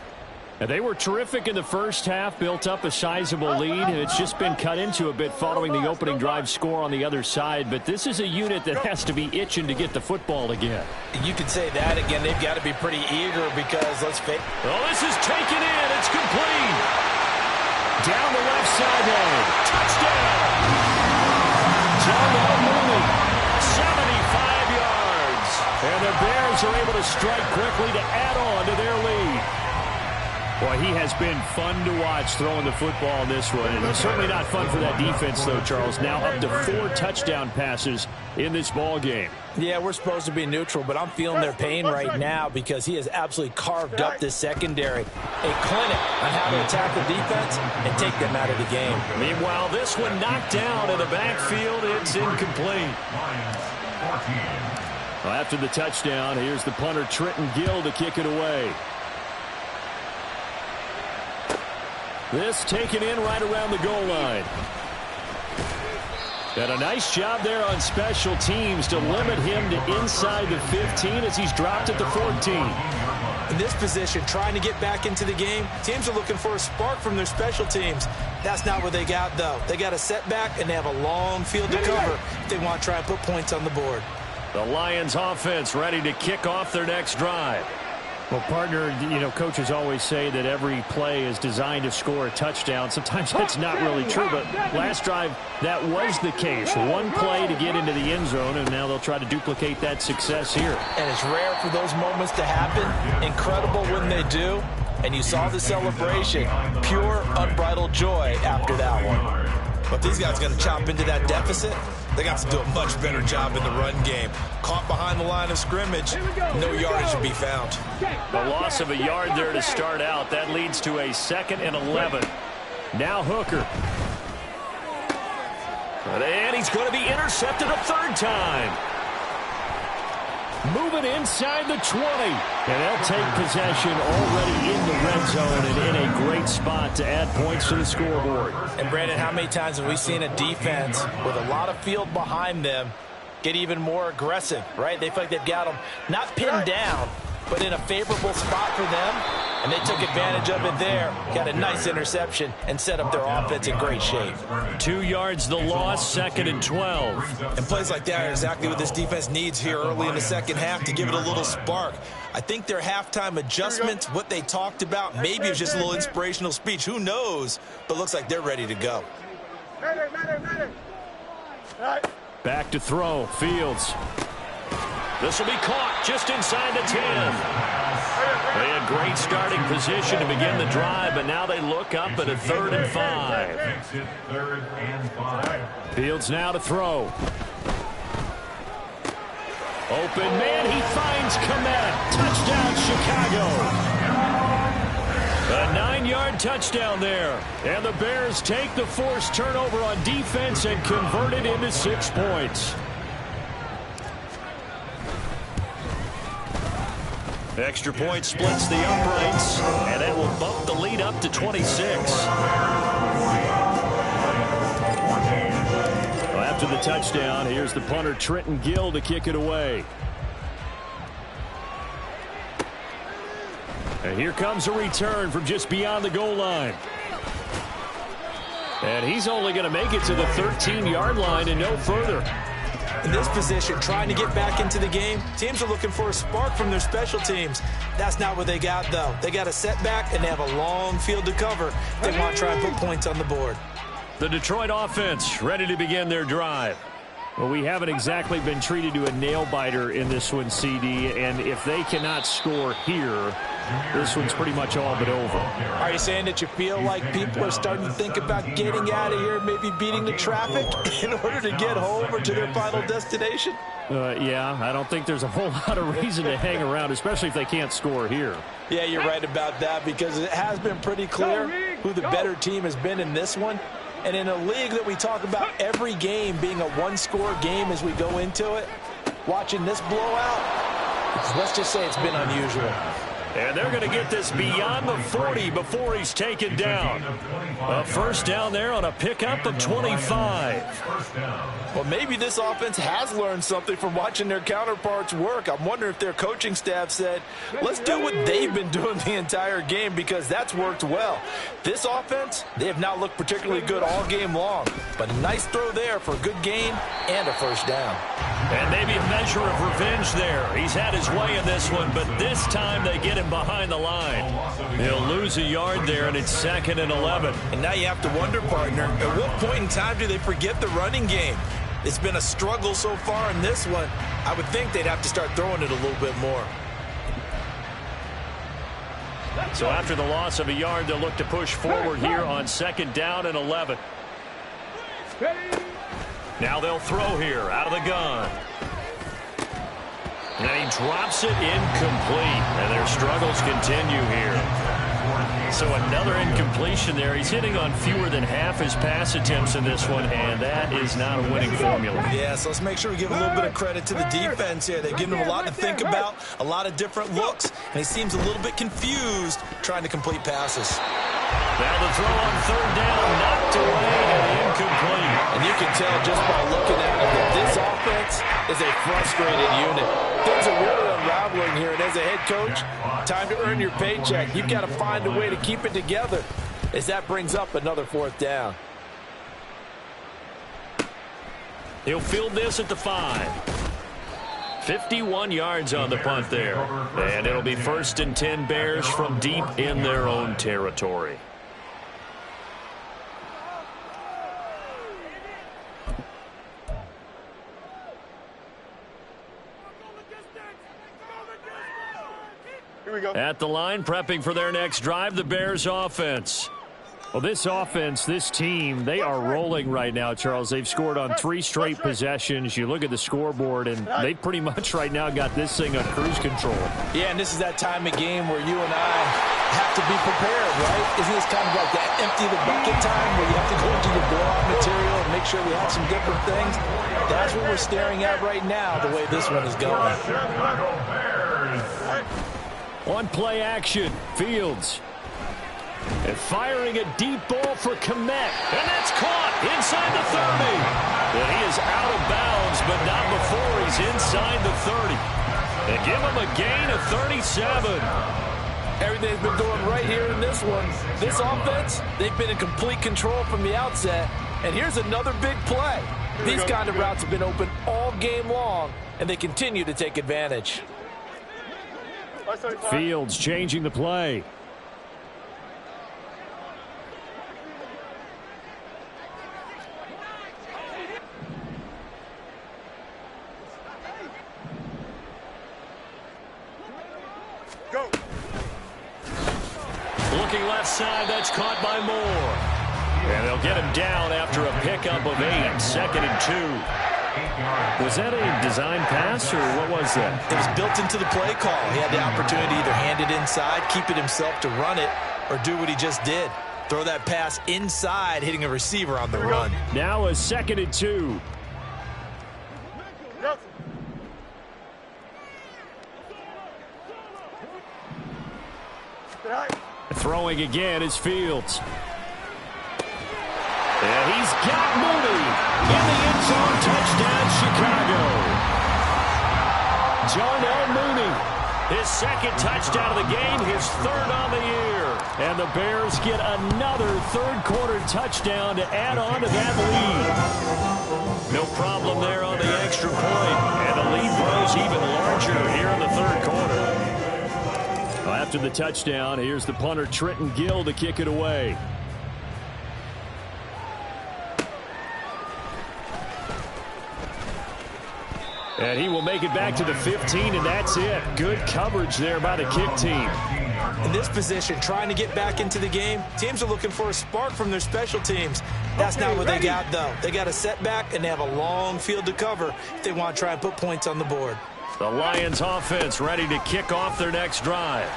And they were terrific in the first half, built up a sizable lead, and it's just been cut into a bit following the opening drive score on the other side. But this is a unit that has to be itching to get the football again. You can say that again. They've got to be pretty eager because, let's face it. Oh, this is taken in. It's complete. Down the left sideline. Touchdown. Darnell Mooney, 75 yards. And the Bears are able to strike quickly to add on to their lead. Boy, he has been fun to watch throwing the football in this one. And it's certainly not fun for that defense, though, Charles. Now up to 4 touchdown passes in this ball game. Yeah, we're supposed to be neutral, but I'm feeling their pain right now because he has absolutely carved up this secondary. A clinic on how to attack the defense and take them out of the game. Meanwhile, this one knocked down in the backfield. It's incomplete. Well, after the touchdown, here's the punter, Trenton Gill, to kick it away. This taken in right around the goal line. And a nice job there on special teams to limit him to inside the 15 as he's dropped at the 14. In this position, trying to get back into the game, teams are looking for a spark from their special teams. That's not what they got, though. They got a setback, and they have a long field to cover if they want to try and put points on the board. The Lions offense ready to kick off their next drive. Well, partner, you know, coaches always say that every play is designed to score a touchdown. Sometimes that's not really true, but last drive, that was the case. One play to get into the end zone, and now they'll try to duplicate that success here. And it's rare for those moments to happen. Incredible when they do. And you saw the celebration. Pure, unbridled joy after that one. But these guys are going to chop into that deficit. They got to do a much better job in the run game. Caught behind the line of scrimmage, no yardage to be found. The loss of a yard there to start out. That leads to a 2nd and 11. Now Hooker. And he's going to be intercepted a 3rd time. Moving inside the 20. And they'll take possession already in the red zone and in a great spot to add points to the scoreboard. And, Brandon, how many times have we seen a defense with a lot of field behind them get even more aggressive, right? They feel like they've got them not pinned down, but in a favorable spot for them, and they took advantage of it there. Got a nice interception and set up their offense in great shape. 2 yards the loss, 2nd and 12. And plays like that are exactly what this defense needs here early in the second half to give it a little spark. I think their halftime adjustments, what they talked about, maybe it was just a little inspirational speech. Who knows? But looks like they're ready to go. Back to throw, Fields. This will be caught just inside the 10. They had great starting position to begin the drive, but now they look up at a 3rd and 5. Fields now to throw. Open man, he finds Kmet. Touchdown, Chicago. A 9-yard touchdown there. And the Bears take the forced turnover on defense and convert it into 6 points. Extra point splits the uprights, and that will bump the lead up to 26. Well, after the touchdown, here's the punter, Trenton Gill, to kick it away. And here comes a return from just beyond the goal line. And he's only going to make it to the 13-yard line and no further. In this position, trying to get back into the game, teams are looking for a spark from their special teams. That's not what they got, though. They got a setback, and they have a long field to cover if they want to try and put points on the board. The Detroit offense ready to begin their drive. Well, we haven't exactly been treated to a nail-biter in this one, CD, and if they cannot score here, this one's pretty much all but over. Are you saying that you feel like people are starting to think about getting out of here, maybe beating the traffic in order to get home or to their final destination? Yeah, I don't think there's a whole lot of reason to hang around, especially if they can't score here. Yeah, you're right about that, because it has been pretty clear who the better team has been in this one. And in a league that we talk about every game being a one-score game as we go into it, watching this blowout, let's just say it's been unusual. And they're going to get this beyond the 40 before he's taken down. A first down there on a pickup of 25. Well, maybe this offense has learned something from watching their counterparts work. I'm wondering if their coaching staff said, let's do what they've been doing the entire game, because that's worked well. This offense, they have not looked particularly good all game long, but a nice throw there for a good gain and a first down. And maybe a measure of revenge there. He's had his way in this one, but this time they get him behind the line. He'll lose a yard there, and it's 2nd and 11. And now you have to wonder, partner, at what point in time do they forget the running game? It's been a struggle so far in this one. I would think they'd have to start throwing it a little bit more. So after the loss of a yard, they'll look to push forward here on 2nd down and 11. Now they'll throw here out of the gun. And he drops it incomplete. And their struggles continue here. So another incompletion there. He's hitting on fewer than half his pass attempts in this one, and that is not a winning formula. Yeah, so let's make sure we give a little bit of credit to the defense here. They've given him a lot to think about, a lot of different looks, and he seems a little bit confused trying to complete passes. Now the throw on 3rd down, knocked away and incomplete. And you can tell just by looking at him that this offense is a frustrated unit. Things are really unraveling here, and as a head coach, time to earn your paycheck. You've got to find a way to keep it together as that brings up another 4th down. He'll field this at the 5. 51 yards on the punt there. And it'll be 1st and 10 Bears from deep in their own territory. Here we go. At the line, prepping for their next drive, the Bears offense. Well, this offense, this team, they are rolling right now, Charles. They've scored on 3 straight possessions. You look at the scoreboard, and they pretty much right now got this thing on cruise control. Yeah, and this is that time of game where you and I have to be prepared, right? Isn't this kind of like that empty the bucket time where you have to go into your blowout material and make sure we have some different things? That's what we're staring at right now, the way this one is going. On play action, Fields. And firing a deep ball for Kmet. And that's caught inside the 30. And he is out of bounds, but not before he's inside the 30. And give him a gain of 37. Everything's been going right here in this one. This offense, they've been in complete control from the outset. And here's another big play. These kind of routes have been open all game long, and they continue to take advantage. Fields changing the play. Go. Looking left side, that's caught by Moore. And they'll get him down after a pickup of 8, 2nd and 2. Was that a design pass, or what was that? It was built into the play call. He had the opportunity to either hand it inside, keep it himself to run it, or do what he just did. Throw that pass inside, hitting a receiver on the run. Now a 2nd and 2. Throwing again is Fields. And he's got Mooney in the end zone. Touchdown, Chicago. Darnell Mooney, his 2nd touchdown of the game, his 3rd on the year. And And the Bears get another third-quarter touchdown to add on to that lead. No problem there on the extra point. And the lead grows even larger here in the third quarter. Well, after the touchdown, here's the punter, Trenton Gill, to kick it away. And he will make it back to the 15, and that's it. Good coverage there by the kick team. In this position, trying to get back into the game, teams are looking for a spark from their special teams. That's not what they got, though. They got a setback, and they have a long field to cover if they want to try and put points on the board. The Lions offense ready to kick off their next drive.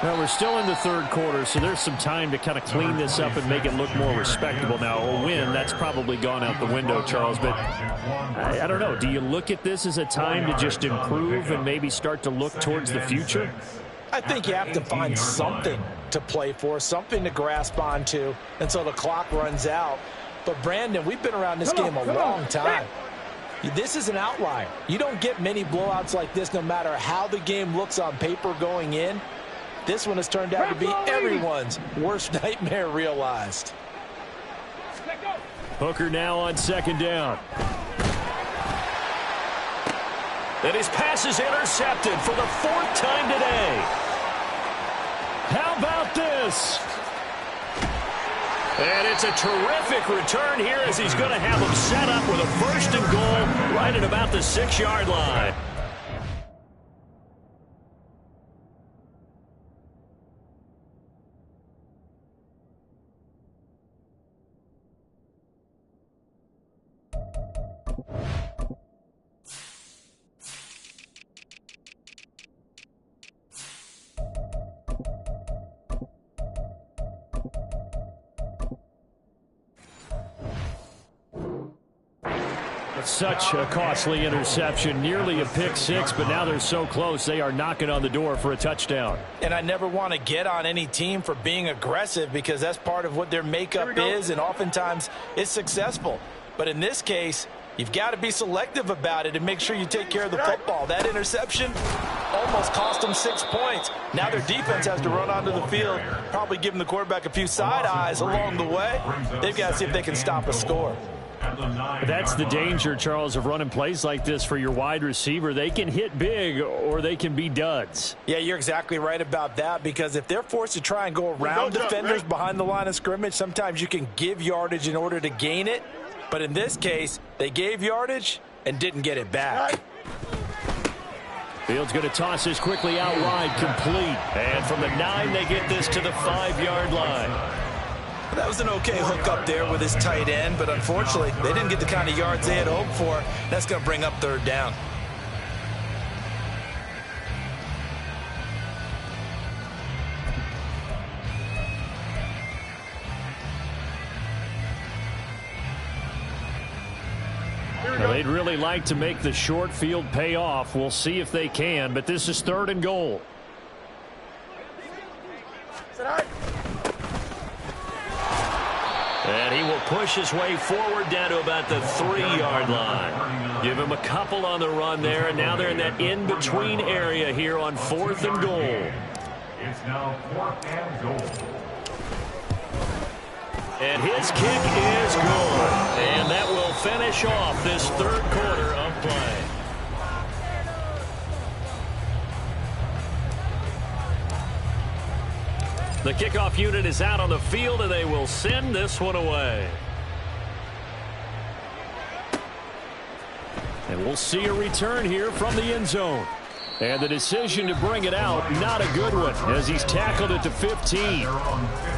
Well, we're still in the third quarter, so there's some time to kind of clean this up and make it look more respectable. Now, a win, that's probably gone out the window, Charles, but I don't know. Do you look at this as a time to just improve and maybe start to look towards the future? I think you have to find something to play for, something to grasp onto until the clock runs out. But, Brandon, we've been around this game a long time. This is an outlier. You don't get many blowouts like this no matter how the game looks on paper going in. This one has turned out to be everyone's worst nightmare realized. Hooker now on second down. And his pass is intercepted for the fourth time today. How about this? And it's a terrific return here as he's going to have him set up with a first and goal right at about the 6-yard line. Such a costly interception, nearly a pick six, but now they're so close they are knocking on the door for a touchdown. And I never want to get on any team for being aggressive because that's part of what their makeup is, and oftentimes it's successful. But in this case, you've got to be selective about it and make sure you take care of the football. That interception almost cost them 6 points. Now their defense has to run onto the field, probably giving the quarterback a few side eyes along the way. They've got to see if they can stop a score. That's the danger, Charles, of running plays like this for your wide receiver. They can hit big or they can be duds. Yeah, you're exactly right about that, because if they're forced to try and go around defenders behind the line of scrimmage, sometimes you can give yardage in order to gain it. But in this case, they gave yardage and didn't get it back. Fields going to toss this quickly out wide, complete. And from the 9, they get this to the 5-yard line. That was an okay hook up there with his tight end, but unfortunately, they didn't get the kind of yards they had hoped for. That's going to bring up third down. Well, they'd really like to make the short field pay off. We'll see if they can, but this is third and goal. And he will push his way forward down to about the 3-yard line. Give him a couple on the run there, and now they're in that in-between area here on 4th and goal. It's now 4th and goal. And his kick is good. And that will finish off this third quarter of play. The kickoff unit is out on the field, and they will send this one away. And we'll see a return here from the end zone. And the decision to bring it out, not a good one, as he's tackled at the 15.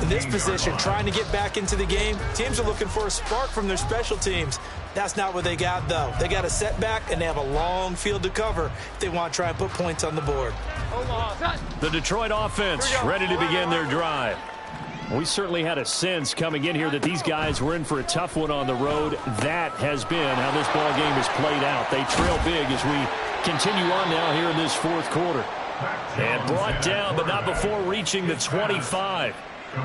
In this position, trying to get back into the game, teams are looking for a spark from their special teams. That's not what they got, though. They got a setback, and they have a long field to cover if they want to try and put points on the board. The Detroit offense ready to begin their drive. We certainly had a sense coming in here that these guys were in for a tough one on the road. That has been how this ball game has played out. They trail big as we continue on now here in this fourth quarter. And brought down, but not before reaching the 25.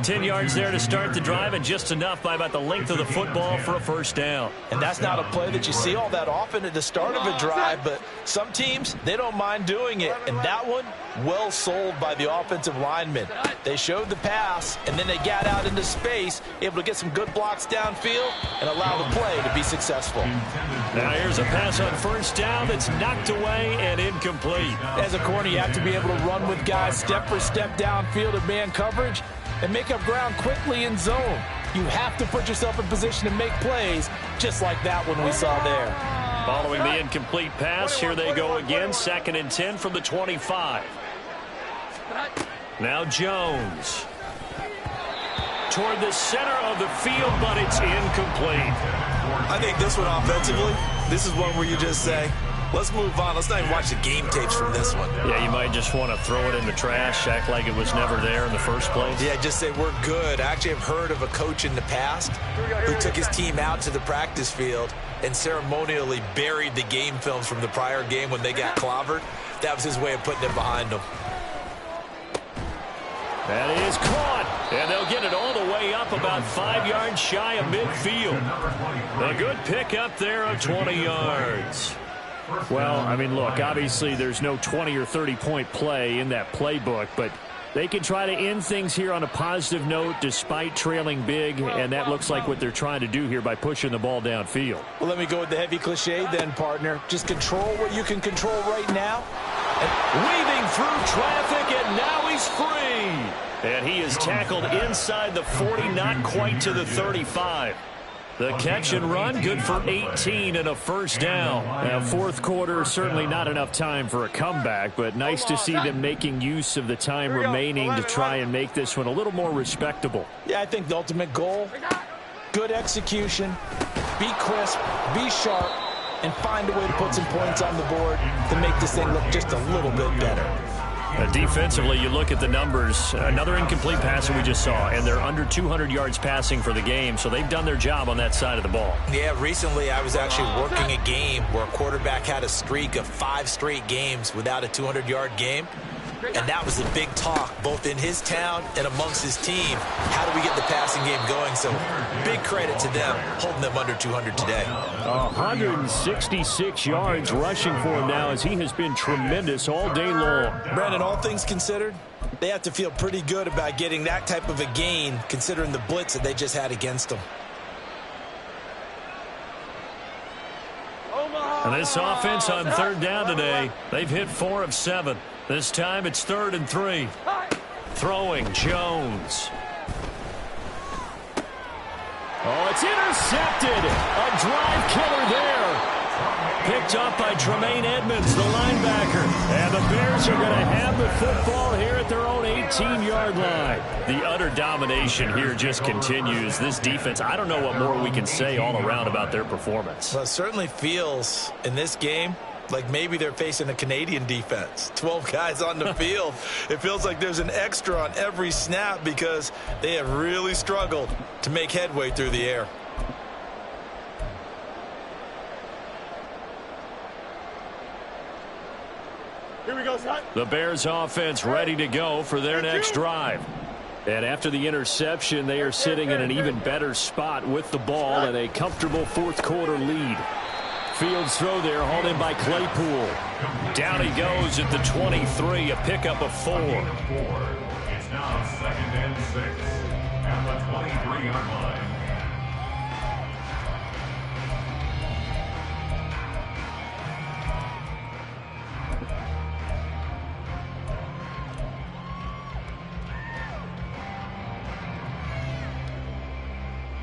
10 yards there to start the drive, and just enough by about the length of the football for a first down. And that's not a play that you see all that often at the start of a drive, but some teams, they don't mind doing it. And that one, well sold by the offensive lineman. They showed the pass, and then they got out into space, able to get some good blocks downfield and allow the play to be successful. Now here's a pass on first down that's knocked away and incomplete. As a corner, you have to be able to run with guys step for step downfield in man coverage and make up ground quickly in zone. You have to put yourself in position to make plays, just like that one we saw there. Following the incomplete pass, here they go again, 2nd and 10 from the 25. Now Jones. Toward the center of the field, but it's incomplete. I think this one offensively, this is one where you just say, let's move on. Let's not even watch the game tapes from this one. Yeah, you might just want to throw it in the trash, act like it was never there in the first place. Yeah, just say we're good. I actually have heard of a coach in the past who took his team out to the practice field and ceremonially buried the game films from the prior game when they got clobbered. That was his way of putting it behind them. That is caught, and they'll get it all the way up about 5 yards shy of midfield. A good pickup there of 20 yards. Well, I mean, look, obviously there's no 20 or 30-point play in that playbook, but they can try to end things here on a positive note despite trailing big, and that looks like what they're trying to do here by pushing the ball downfield. Well, let me go with the heavy cliche then, partner. Just control what you can control right now. And weaving through traffic, and now he's free. And he is tackled inside the 40, not quite to the 35. The catch and run, good for 18 and a first down. Now, fourth quarter, certainly not enough time for a comeback, but nice to see them making use of the time remaining to try and make this one a little more respectable. Yeah, I think the ultimate goal, good execution, be crisp, be sharp, and find a way to put some points on the board to make this thing look just a little bit better. Defensively, you look at the numbers. Another incomplete pass that we just saw, and they're under 200 yards passing for the game, so they've done their job on that side of the ball. Yeah, recently I was actually working a game where a quarterback had a streak of 5 straight games without a 200-yard game. And that was a big talk, both in his town and amongst his team. How do we get the passing game going? So big credit to them, holding them under 200 today. 166 yards rushing for him now as he has been tremendous all day long. Brandon, all things considered, they have to feel pretty good about getting that type of a gain, considering the blitz that they just had against them. And this offense on third down today, they've hit 4 of 7. This time it's 3rd and 3. Throwing, Jones. Oh, it's intercepted. A drive killer there. Picked up by Tremaine Edmonds, the linebacker. And the Bears are going to have the football here at their own 18-yard line. The utter domination here just continues. This defense, I don't know what more we can say all around about their performance. Well, it certainly feels in this game like maybe they're facing a Canadian defense. 12 guys on the field. It feels like there's an extra on every snap because they have really struggled to make headway through the air. Here we go, son. The Bears offense ready to go for their next drive. And after the interception, they are sitting in an even better spot with the ball and a comfortable fourth quarter lead. Fields throw there, hauled in by Claypool. Down he goes at the 23, a pickup of 4. It's now 2nd and 6 at the 23-yard line.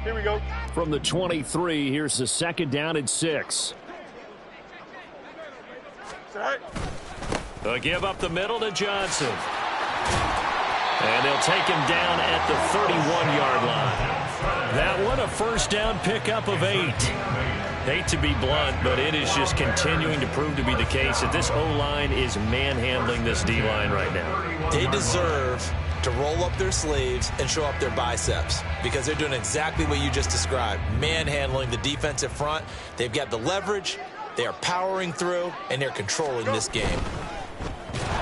Here we go. From the 23, here's the 2nd down and 6. They'll give up the middle to Johnson. And they'll take him down at the 31-yard line. That one, a first down pickup of 8. Hate to be blunt, but it is just continuing to prove to be the case that this O-line is manhandling this D-line right now. They deserve to roll up their sleeves and show up their biceps because they're doing exactly what you just described, manhandling the defensive front. They've got the leverage, they are powering through, and they're controlling this game.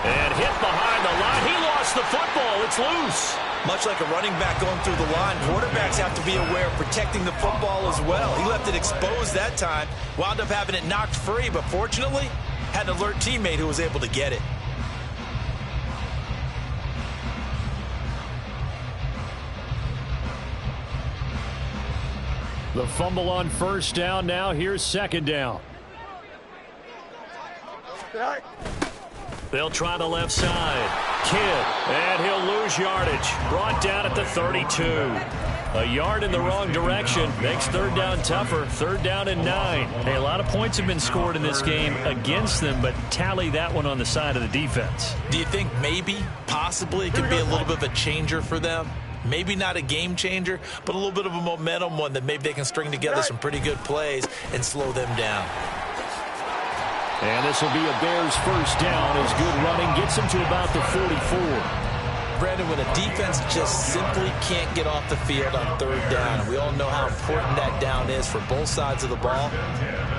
And hit behind the line. He lost the football. It's loose. Much like a running back going through the line, quarterbacks have to be aware of protecting the football as well. He left it exposed that time, wound up having it knocked free, but fortunately, had an alert teammate who was able to get it. The fumble on first down. Now here's second down. They'll try the left side. Kidd, and he'll lose yardage. Brought down at the 32. A yard in the wrong direction makes third down tougher. Third down and 9. Hey, a lot of points have been scored in this game against them, but tally that one on the side of the defense. Do you think maybe, possibly, it could be a little bit of a changer for them? Maybe not a game changer, but a little bit of a momentum one that maybe they can string together some pretty good plays and slow them down. And this will be a Bears first down as good running gets them to about the 44. Brandon, when a defense just simply can't get off the field on third down, and we all know how important that down is for both sides of the ball,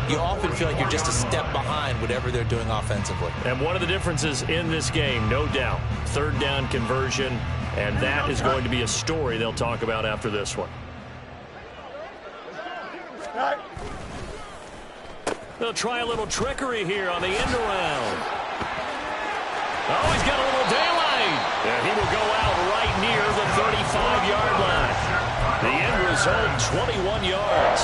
you often feel like you're just a step behind whatever they're doing offensively. And one of the differences in this game, no doubt, third down conversion, and that is going to be a story they'll talk about after this one. They'll try a little trickery here on the end around. Oh, he's got a little daylight. And he will go out right near the 35-yard line. The end result, 21 yards.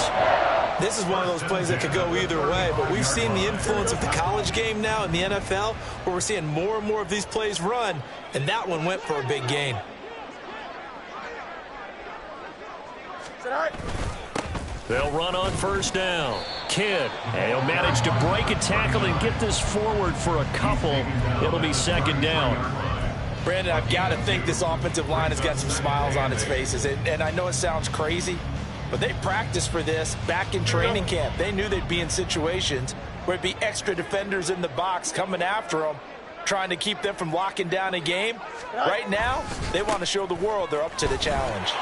This is one of those plays that could go either way, but we've seen the influence of the college game now in the NFL, where we're seeing more and more of these plays run, and that one went for a big gain. They'll run on first down. Kidd, and he'll manage to break a tackle and get this forward for a couple. It'll be second down. Brandon, I've got to think this offensive line has got some smiles on its faces, and I know it sounds crazy, but they practiced for this back in training camp. They knew they'd be in situations where it'd be extra defenders in the box coming after them, trying to keep them from locking down a game. Right now, they want to show the world they're up to the challenge.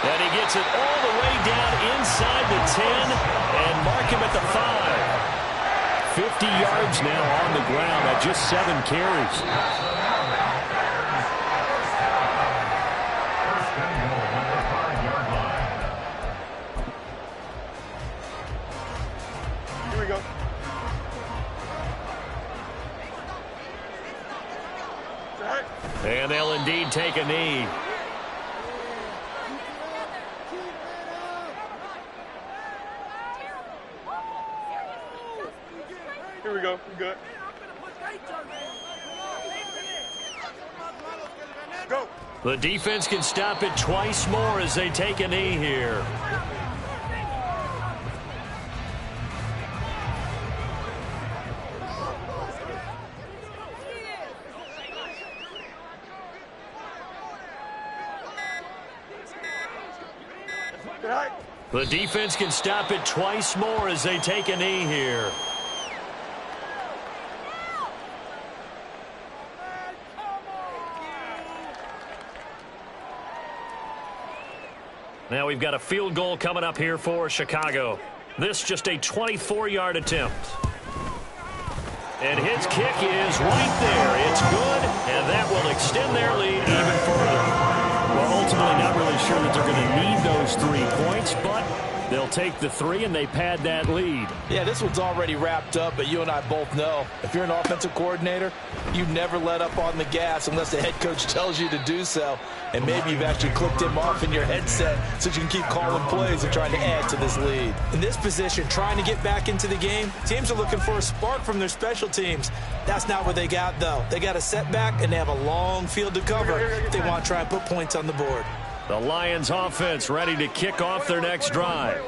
And he gets it all the way down inside the 10 and mark him at the 5. 50 yards now on the ground at just 7 carries. Here we go. And they'll indeed take a knee. Here we go. We good. Go. The defense can stop it twice more as they take a knee here. The defense can stop it twice more as they take a knee here. Now we've got a field goal coming up here for Chicago. This just a 24-yard attempt. And his kick is right there. It's good, and that will extend their lead even further. Well, ultimately not really sure that they're going to need those 3 points, but they'll take the 3 and they pad that lead. Yeah, this one's already wrapped up, but you and I both know if you're an offensive coordinator, you never let up on the gas unless the head coach tells you to do so. And maybe you've actually clicked him off in your headset so you can keep calling plays and trying to add to this lead. In this position, trying to get back into the game, teams are looking for a spark from their special teams. That's not what they got, though. They got a setback, and they have a long field to cover if they want to try and put points on the board. The Lions offense ready to kick off their next drive.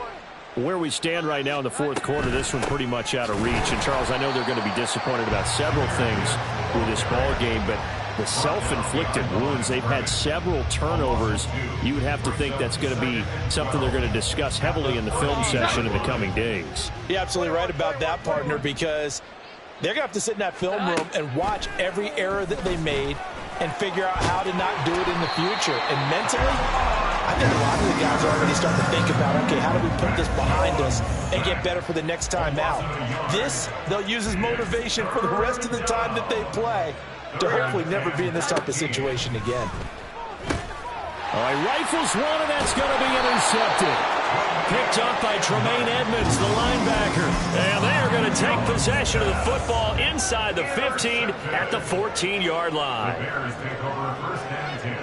Where we stand right now in the fourth quarter, this one pretty much out of reach. And, Charles, I know they're going to be disappointed about several things with this ball game, but the self-inflicted wounds, they've had several turnovers. You would have to think that's going to be something they're going to discuss heavily in the film session in the coming days. You're absolutely right about that, partner, because they're going to have to sit in that film room and watch every error that they made and figure out how to not do it in the future. And mentally, I think a lot of the guys are already starting to think about, okay, how do we put this behind us and get better for the next time out? This, they'll use as motivation for the rest of the time that they play. to hopefully never be in this type of situation again. All right, rifles one, and that's going to be intercepted. Picked up by Tremaine Edmonds, the linebacker. And they are going to take possession of the football inside the 15 at the 14-yard line. The Bears take over first and 10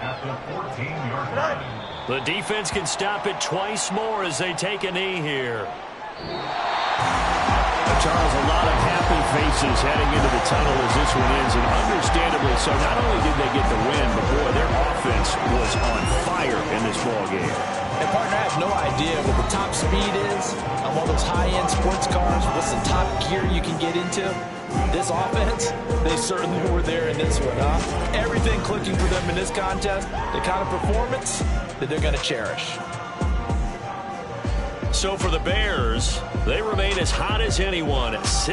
at the 14-yard line. The defense can stop it twice more as they take a knee here. Charles, a lot of happy faces heading into the tunnel as this one ends, and understandably so. Not only did they get the win, but boy, their offense was on fire in this ball game. And partner, I have no idea what the top speed is on one of those high-end sports cars. What's the top gear you can get into? This offense, they certainly were there in this one, huh? Everything clicking for them in this contest, the kind of performance that they're going to cherish. So for the Bears, they remain as hot as anyone at 6.